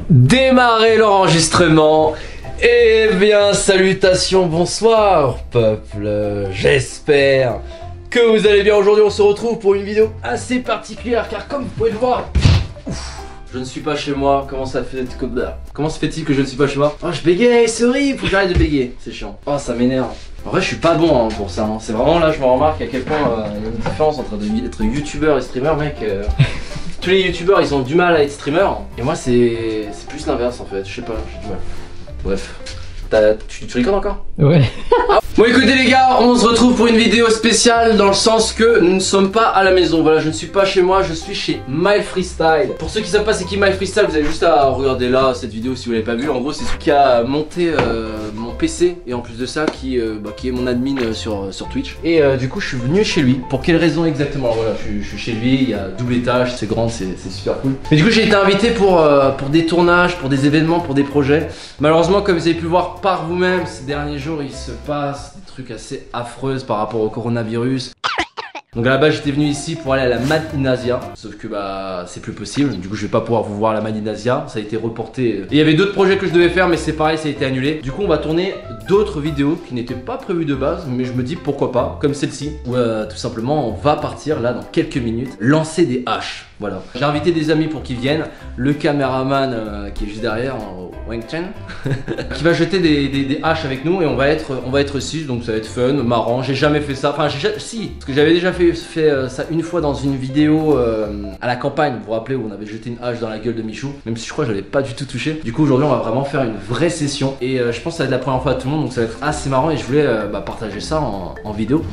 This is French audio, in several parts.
Démarrer l'enregistrement. Eh bien, salutations, bonsoir peuple. J'espère que vous allez bien. Aujourd'hui on se retrouve pour une vidéo assez particulière car comme vous pouvez le voir, je ne suis pas chez moi. Comment se fait-il que je ne suis pas chez moi? Oh, je bégaye, c'est horrible, faut que j'arrête de bégayer, c'est chiant. Oh, ça m'énerve. En vrai je suis pas bon pour ça, c'est vraiment là je me remarque à quel point il y a une différence entre être youtubeur et streamer, mec. Tous les youtubeurs ils ont du mal à être streamer et moi c'est plus l'inverse en fait, je sais pas, j'ai du mal. Bref, tu recordes encore? Ouais. Bon écoutez les gars, on se retrouve pour une vidéo spéciale dans le sens que nous ne sommes pas à la maison. Voilà, je ne suis pas chez moi, je suis chez MyFreestyle. Pour ceux qui savent pas c'est qui MyFreestyle, vous avez juste à regarder là cette vidéo si vous l'avez pas vu. En gros c'est celui qui a monté mon PC et en plus de ça qui est mon admin sur Twitch. Et du coup je suis venu chez lui. Pour quelle raison exactement? Voilà, je suis chez lui, il y a double étage, c'est grand, c'est super cool. Mais du coup j'ai été invité pour des tournages, pour des événements, pour des projets. Malheureusement comme vous avez pu le voir par vous-même, ces derniers jours il se passe des trucs assez affreuses par rapport au coronavirus. Donc à la base j'étais venu ici pour aller à la Mad in Asia, sauf que bah c'est plus possible, du coup je vais pas pouvoir vous voir à la Mad in Asia, ça a été reporté. Et il y avait d'autres projets que je devais faire mais c'est pareil, ça a été annulé. Du coup on va tourner d'autres vidéos qui n'étaient pas prévues de base, mais je me dis pourquoi pas, comme celle-ci, où tout simplement on va partir là dans quelques minutes, lancer des haches. Voilà. J'ai invité des amis pour qu'ils viennent, le caméraman qui est juste derrière, Wang Chen, qui va jeter des haches avec nous et on va être 6, donc ça va être fun, marrant. J'ai jamais fait ça, enfin si, parce que j'avais déjà fait ça une fois dans une vidéo à la campagne, vous vous rappelez, où on avait jeté une hache dans la gueule de Michou, même si je crois que je l'avais pas du tout touché. Du coup aujourd'hui on va vraiment faire une vraie session et je pense que ça va être la première fois à tout le monde, donc ça va être assez marrant et je voulais partager ça en vidéo.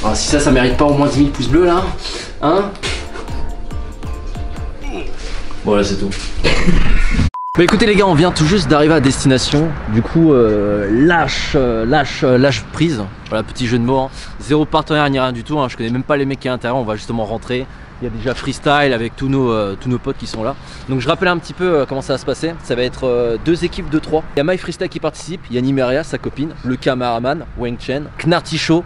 Alors, si ça mérite pas au moins 10 000 pouces bleus là, hein? Voilà, c'est tout. Bah écoutez les gars, on vient tout juste d'arriver à destination. Du coup, lâche prise. Voilà, petit jeu de mots, hein. Zéro partenaire ni rien du tout, hein. Je connais même pas les mecs qui sont à l'intérieur, on va justement rentrer. Il y a déjà Freestyle avec tous nos potes qui sont là. Donc je rappelle un petit peu comment ça va se passer. Ça va être 2 équipes de 3. Il y a MyFreestyle qui participe, il y a Nimeria, sa copine, le caméraman, Wang Chen, Knarty Show,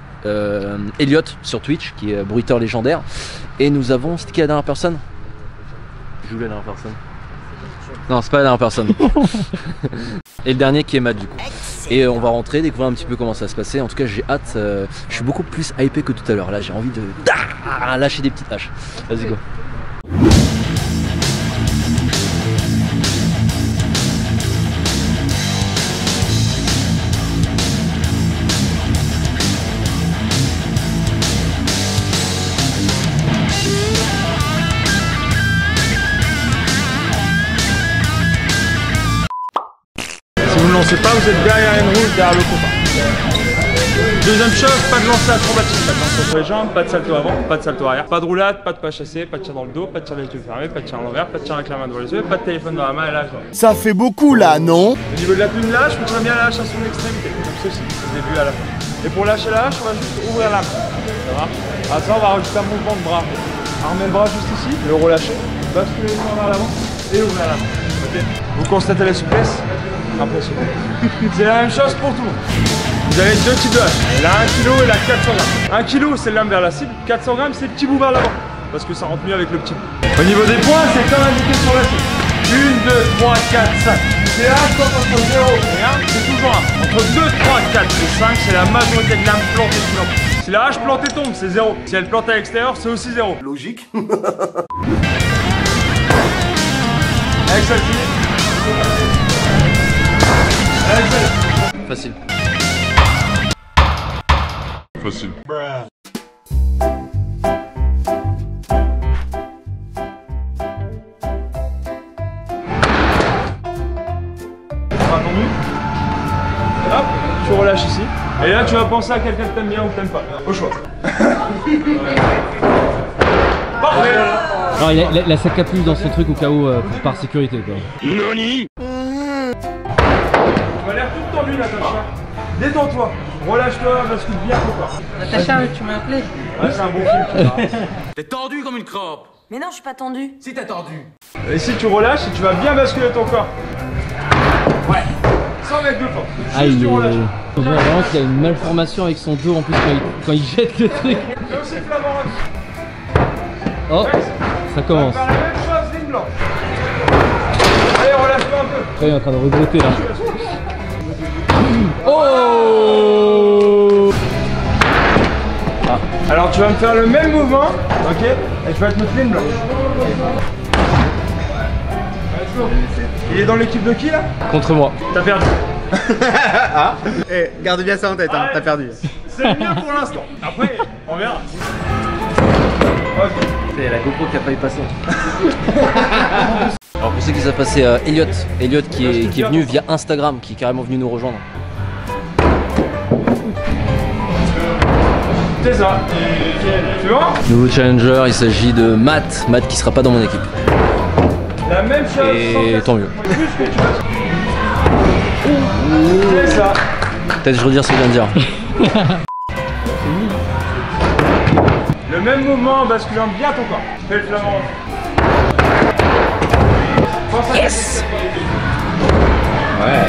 Elliot sur Twitch, qui est bruiteur légendaire. Et nous avons, c'était qui la dernière personne? Je joue la dernière personne. Non, c'est pas la dernière personne. Et le dernier qui est Matt du coup. Et on va rentrer, découvrir un petit peu comment ça va se passer. En tout cas j'ai hâte, je suis beaucoup plus hypé que tout à l'heure. Là j'ai envie de lâcher des petites haches. Vas-y go. Vous ne lancez pas, vous êtes derrière une rouge, derrière le copain. Deuxième chose, pas de lancer acrobatique, pas de lancer sur les jambes, pas de salto avant, pas de salto arrière, pas de roulade, pas de pas chassé, pas de tir dans le dos, pas de tir les yeux fermés, pas de tir à l'envers, pas de tir avec la main devant les yeux, pas de téléphone dans la main et là ça fait beaucoup là, non? Au niveau de la plume lâche, vous tirez bien la hache à son extrémité, comme ceci, du début à la fin. Et pour lâcher la hache, on va juste ouvrir la main. Ça va? À ça, on va rajouter un mouvement de bras. Armez le bras juste ici, le relâcher, basculer les mains vers l'avant et ouvrir la main. Okay. Vous constatez la souplesse? Impressionnant. C'est la même chose pour tout le monde. Vous avez 2 types de haches. La 1 kg et la 400 grammes. 1 kg c'est l'âme vers la cible, 400 grammes c'est le petit bout vers l'avant. Parce que ça rentre mieux avec le petit bout. Au niveau des points, c'est comme indiqué sur la cible. 1, 2, 3, 4, 5. C'est la hache entre 0 et 1, c'est toujours 1. Entre 2, 3, 4 et 5, c'est la majorité de l'âme plantée sous l'emploi. Si la hache plantée tombe, c'est 0. Si elle plante à l'extérieur, c'est aussi 0. Logique. Avec celle-ci. Facile. Facile. Attendu. Hop, tu relâches ici. Et là, tu vas penser à quelqu'un que t'aimes bien ou que t'aimes pas. Au choix. Parfait. Alors il a sa capuche dans son truc au cas où par sécurité quoi. Nani? Tu as l'air tout tendu, Natacha. Détends-toi, relâche-toi, bascule bien ton corps. Natacha, tu m'as appelé? Ouais, c'est un bon film. T'es tendu comme une crampe. Mais non, je suis pas tendue. Si t'es tendu. Et ici, tu relâches et tu vas bien basculer ton corps. Ouais. Sans mettre de force. Ah, Juste tu relâches. On voit vraiment qu'il y a une malformation avec son dos en plus quand il jette le truc. Fais aussi flamant. Oh, ça commence. On va faire la même chose, ligne blanche. il est en train de regretter là. Oh! Ah. Alors tu vas me faire le même mouvement, ok? Et tu vas te mettre une blanche. Il est dans l'équipe de qui là? Contre moi. T'as perdu. Ah. Eh, garde bien ça en tête, hein, t'as perdu. C'est le mieux pour l'instant. Après, on verra. Ok. C'est la GoPro qui a failli passer. Alors pour ceux qui savent pas, c'est Elliot qui est venu via Instagram, qui est carrément venu nous rejoindre. C'est ça. Tu vois? Nouveau challenger, il s'agit de Matt qui sera pas dans mon équipe. La même chose. Et tant mieux. Plus que tu vas. C'est ça. Peut-être je redire ce que je viens de dire. Le même mouvement en basculant bien ton corps. Fais le flamand. Yes. Ouais.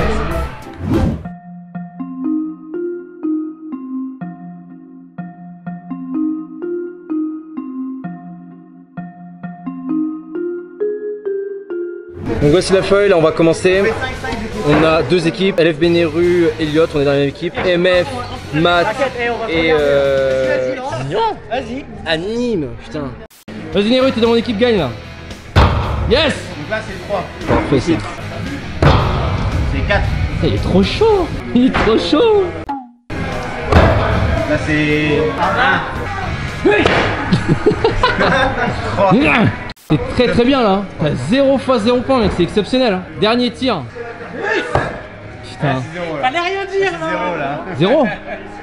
Donc voici la feuille, là on va commencer. On a deux équipes, LFB Neru, Elliot, on est dans la même équipe. MF, Matt et Anime, putain. Vas-y Neru, t'es dans mon équipe, gagne là. Yes! Donc là c'est 3. Parfait ça. C'est 4. Il est trop chaud! Il est trop chaud! Là c'est 1. C'est très bien là. T'as 0 fois 0 points mec, c'est exceptionnel. Hein. Dernier tir. Putain. Fallait rien dire, 0 là. 0?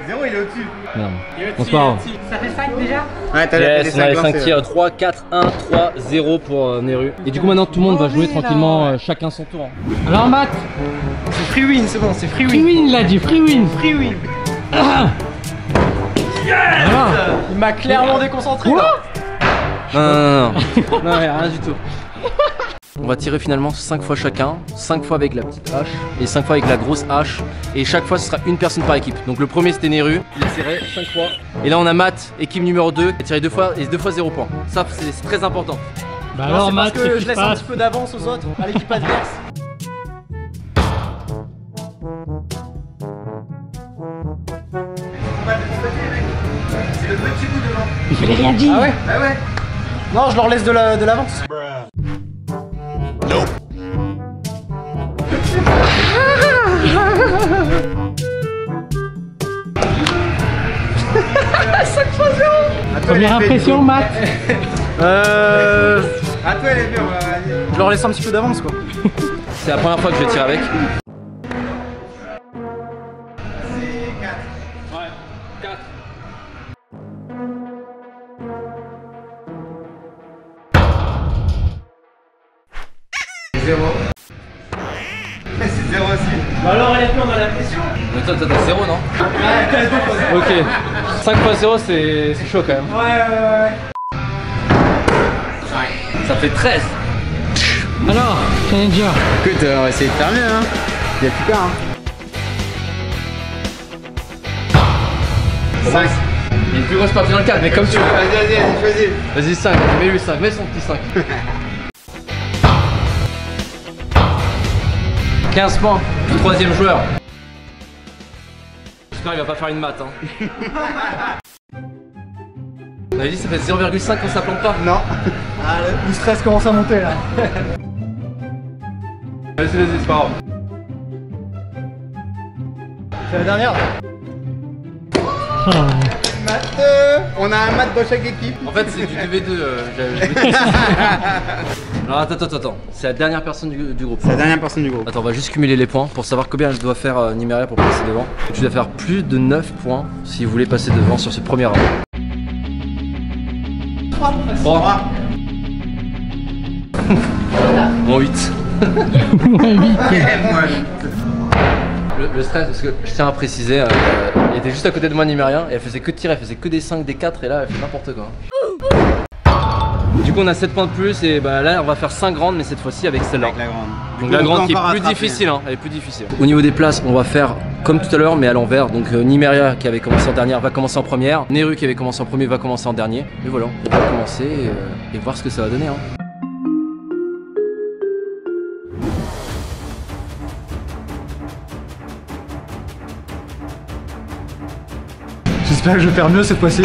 0 il est au-dessus. Merde. On se parle. Ça fait 5 déjà? Ouais, t'as Yes, on a les 5 tirs, 3, 4, 1, 3, 0 pour Neru. Et du coup maintenant tout le monde va jouer tranquillement, chacun son tour. Hein. Alors Matt, C'est free win, c'est bon, c'est free free win il a dit, free win. Free win. Ah. Voilà. Il m'a clairement déconcentré. Quoi? Non. Non, rien du tout. On va tirer finalement 5 fois chacun, 5 fois avec la petite hache et 5 fois avec la grosse hache. Et chaque fois ce sera une personne par équipe. Donc le premier c'était Neru, il a tiré 5 fois. Et là on a Matt, équipe numéro 2, qui a tiré 2 fois et 2 fois 0 points. Ça c'est très important. Bah alors Matt, parce que je laisse un petit peu d'avance aux autres, à l'équipe adverse. C'est le petit bout devant. il fallait rien dire. Ah ouais? Bah ouais. Non, je leur laisse de l'avance. Première impression Matt. À toi les vieux, je leur laisse un petit peu d'avance quoi. C'est la première fois que je tire avec. C'est 0 aussi. Bah alors, honnêtement, on a la pression. Mais toi t'as 0 non? Ok. 5 fois 0 c'est chaud quand même. Ouais. Ça fait 13. Alors, challenger. Écoute, on va essayer de faire mieux hein. Y'a plus qu'un hein. 5. Il y a une plus grosse partie dans le cadre, mais comme tu veux. Vas-y, choisis. Vas-y 5, mets-lui 5, mets son petit 5. 15 points, le troisième joueur. J'espère qu'il va pas faire une maths hein. On avait dit ça fait 0,5 quand ça plante pas. Non. Ah, le stress commence à monter là. Vas-y, c'est pas grave. C'est la dernière. Math, on a un mat dans chaque équipe. En fait c'est du 2v2. Alors attends, c'est la dernière personne du groupe. C'est la dernière personne du groupe. Attends, on va juste cumuler les points pour savoir combien je dois faire Nimeria pour passer devant. Tu dois faire plus de 9 points si vous voulez passer devant sur ce premier round. 3. Bon 8. Le stress parce que je tiens à préciser, il était juste à côté de moi Nimeria et elle faisait que de tirer, elle faisait que des 5, des 4 et là elle fait n'importe quoi. Du coup on a 7 points de plus et bah là on va faire 5 grandes mais cette fois-ci avec celle-là. Avec la grande. Donc la grande qui est plus difficile, hein, elle est plus difficile. Au niveau des places, on va faire comme tout à l'heure mais à l'envers. Donc Nimeria qui avait commencé en dernière va commencer en première. Neru qui avait commencé en premier va commencer en dernier. Et voilà, on va commencer et voir ce que ça va donner. Hein. J'espère que je vais faire mieux cette fois-ci.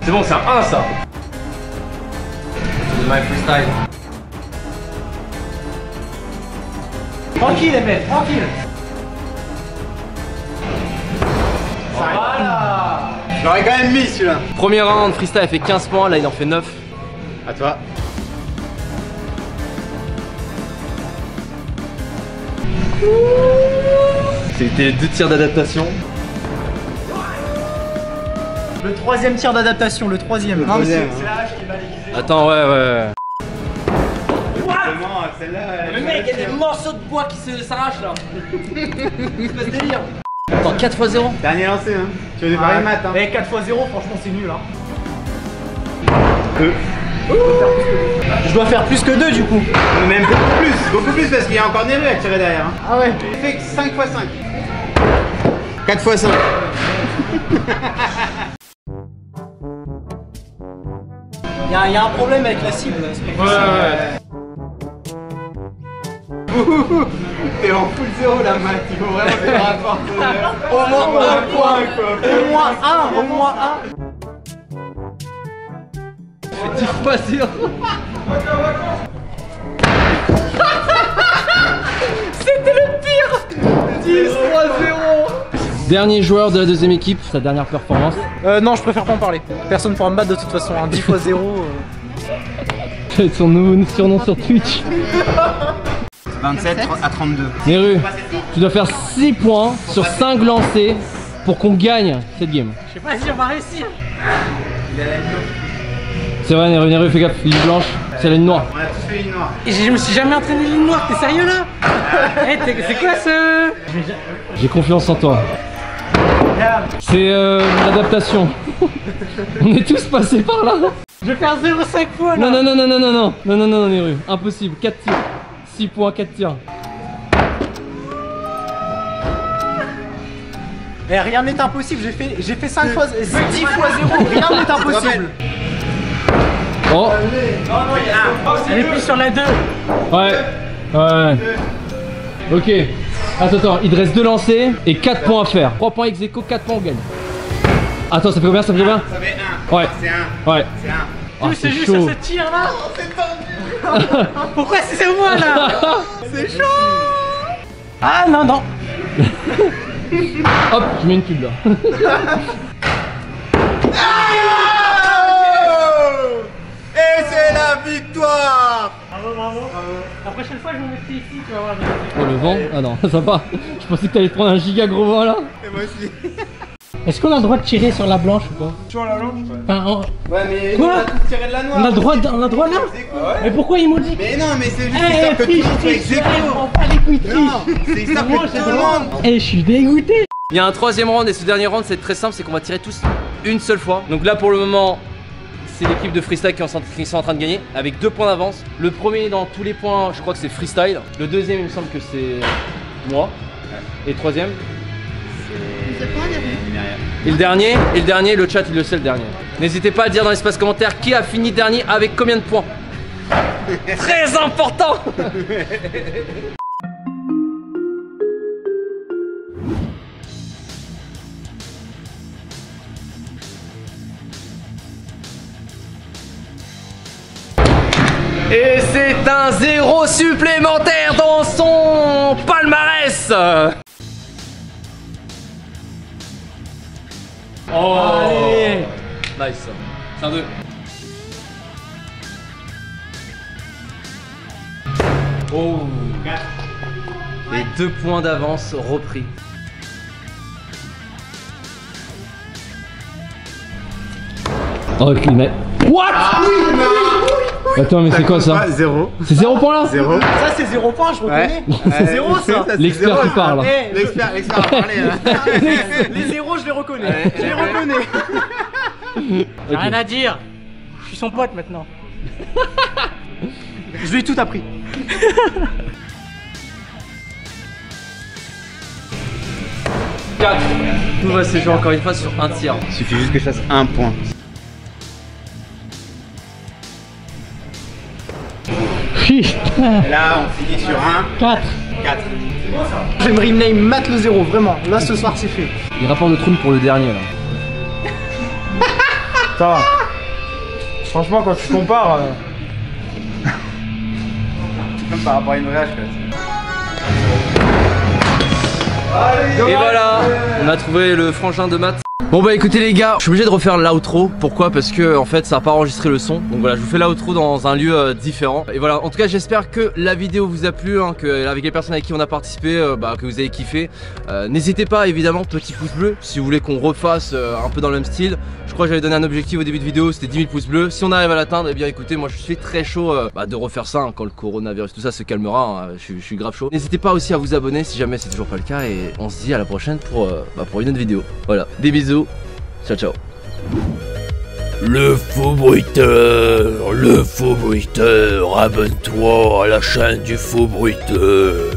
C'est bon, c'est un 1 ça. C'est My Freestyle. Tranquille les mecs, tranquille. Voilà. J'aurais quand même mis celui-là. Premier round, Freestyle a fait 15 points, là il en fait 9. À toi. C'était 2 tirs d'adaptation. Le troisième tir d'adaptation, le troisième. Le troisième, c'est hein. la hache qui va l'aiguiser. Attends, ouais. Justement, celle-là. Le mec, il y a des morceaux de bois qui s'arrachent là. C'est délire. Attends, 4 x 0. Dernier lancé, hein. Tu veux des paris maths, hein. Mais 4 x 0, franchement, c'est nul. Hein. 2. Je dois faire plus que 2 du coup. Même beaucoup plus parce qu'il y a encore Neru à tirer derrière. Hein. Ah ouais. Il fait 5 x 5. 4 x 5. Il y a un problème avec la cible. T'es en full 0 la maths, il faut vraiment faire un rapport. Au moins 1 point quoi. Au moins un, au moins un. 10 x 0. C'était le pire. 10 x 0. Dernier joueur de la deuxième équipe, sa dernière performance. Non, je préfère pas en parler. Personne ne pourra me battre de toute façon. Hein. 10 x 0. C'est son nouveau surnom sur Twitch. 27 à 32. Neru, tu dois faire 6 points sur 5 lancés pour qu'on gagne cette game. Je sais pas si on va réussir. C'est vrai Neru, fais gaffe, ligne blanche, c'est la ligne noire. On a tous fait une noire. Je me suis jamais entraîné ligne noire, t'es sérieux là? C'est quoi ce... J'ai confiance en toi. C'est l'adaptation. On est tous passés par là. Je vais faire 0,5 fois là. Non, Neru, impossible, 4 tirs. 6 points, 4 tirs. Eh, rien n'est impossible, j'ai fait 5 fois, 10 fois 0, rien n'est impossible. Oh. Elle est plus sur la 2. Ouais. Ok. Attends, il te reste 2 lancers et 4 points à faire. 3 points ex aequo, 4 points on gagne. Attends, ça fait combien? Ça fait combien? Ça fait 1. Ouais. C'est 1. Ouais. C'est 1. Ah, C'est juste chaud. sur ce tir là. Pourquoi c'est moi là? C'est chaud. Ah non. Hop, je mets une pub là. Et c'est la victoire. Bravo. La prochaine fois je me mettrai ici, tu vas voir. Oh le vent? Ah non, ça va. Je pensais que t'allais te prendre un giga gros vent là. Et moi aussi. Est-ce qu'on a le droit de tirer sur la blanche ou pas? Sur la lampe, Enfin, Ouais, mais Quoi on a tous tiré de la noire. on a le droit là? Mais pourquoi ils m'ont dit? Mais non, mais c'est juste Eh, histoire que tout le monde soit ex aequo. prends pas les couilles de triche. Non, c'est histoire que tout le monde. Eh, je suis dégoûté. Il y a un troisième round et ce dernier round c'est très simple, c'est qu'on va tirer tous une seule fois. Donc là pour le moment c'est l'équipe de Freestyle qui sont en train de gagner avec 2 points d'avance. Le premier dans tous les points je crois que c'est Freestyle. Le deuxième il me semble que c'est moi. Et le troisième et le dernier, le chat il le sait le dernier. N'hésitez pas à dire dans l'espace commentaire qui a fini dernier avec combien de points. Très important. Et c'est un 0 supplémentaire dans son palmarès. Oh. Allez. Nice. C'est un 2. Oh. Et 2 points d'avance repris. Ok, mais. What? Attends, mais c'est quoi ça? 0. C'est 0 points là? 0. Ça c'est 0 points, je reconnais. C'est 0 ça. L'expert qui parle. Eh, L'expert a parlé là. les 0 je les reconnais. Je les reconnais. J'ai rien à dire. Je suis son pote maintenant. Je lui ai tout appris. Tout va se jouer encore une fois sur un tir. Il suffit juste que je fasse 1 point. Et là, on finit sur un. 4. 4. J'aimerais rename Matt le 0, vraiment. Là, ce soir, c'est fait. Il rapporte de trône pour le dernier là. Ça va. Franchement, quand tu compares. C'est comme par rapport à une vraie hache. Et voilà, on a trouvé le frangin de Matt. Bon bah écoutez les gars, je suis obligé de refaire l'outro. Pourquoi? Parce que en fait ça n'a pas enregistré le son. Donc voilà, je vous fais l'outro dans un lieu différent. Et voilà, en tout cas j'espère que la vidéo vous a plu, hein, que avec les personnes avec qui on a participé, que vous avez kiffé. N'hésitez pas évidemment, petit pouce bleu si vous voulez qu'on refasse un peu dans le même style. Je crois que j'avais donné un objectif au début de vidéo, c'était 10 000 pouces bleus. Si on arrive à l'atteindre, eh bien écoutez, moi je suis très chaud de refaire ça, hein, quand le coronavirus tout ça se calmera, hein, je suis grave chaud. N'hésitez pas aussi à vous abonner si jamais c'est toujours pas le cas. Et on se dit à la prochaine pour une autre vidéo. Voilà, des bisous. Ciao ciao. Le faux bruiteur, abonne-toi à la chaîne du faux bruiteur.